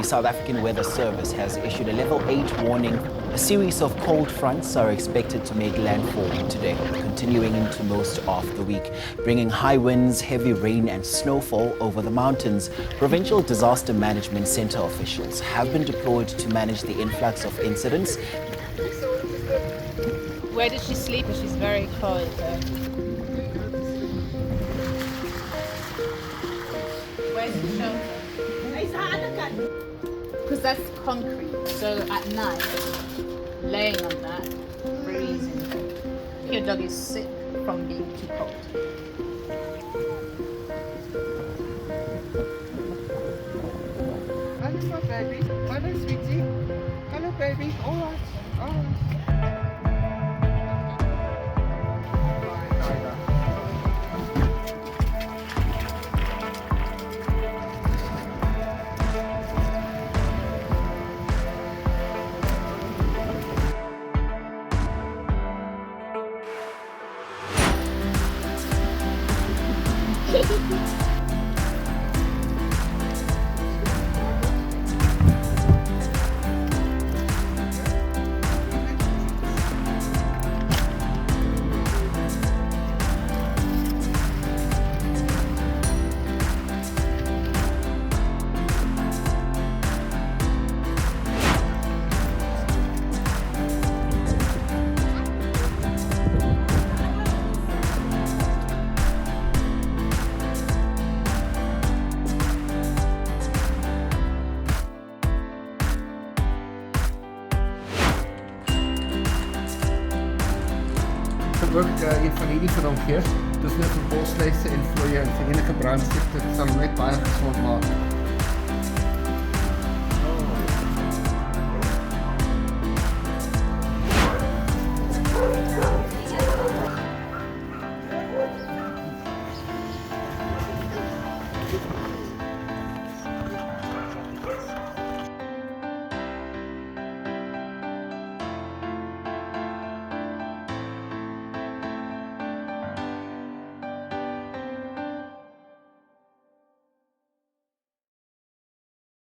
The South African Weather Service has issued a level 8 warning. A series of cold fronts are expected to make landfall today, continuing into most of the week, bringing high winds, heavy rain and snowfall over the mountains. Provincial Disaster Management Centre officials have been deployed to manage the influx of incidents. Where does she sleep? She's very cold. Where's the shelter? Because that's concrete. So at night, laying on that, freezing. Your dog is sick from being too cold. Hello, baby. Hello, sweetie. Hello, baby. All right. All right. Ook een van hierdie vir hom gee. Dis net vir bosluise en vloeie en vir enige brandstichte. Dit sal hom net baie gesond maak.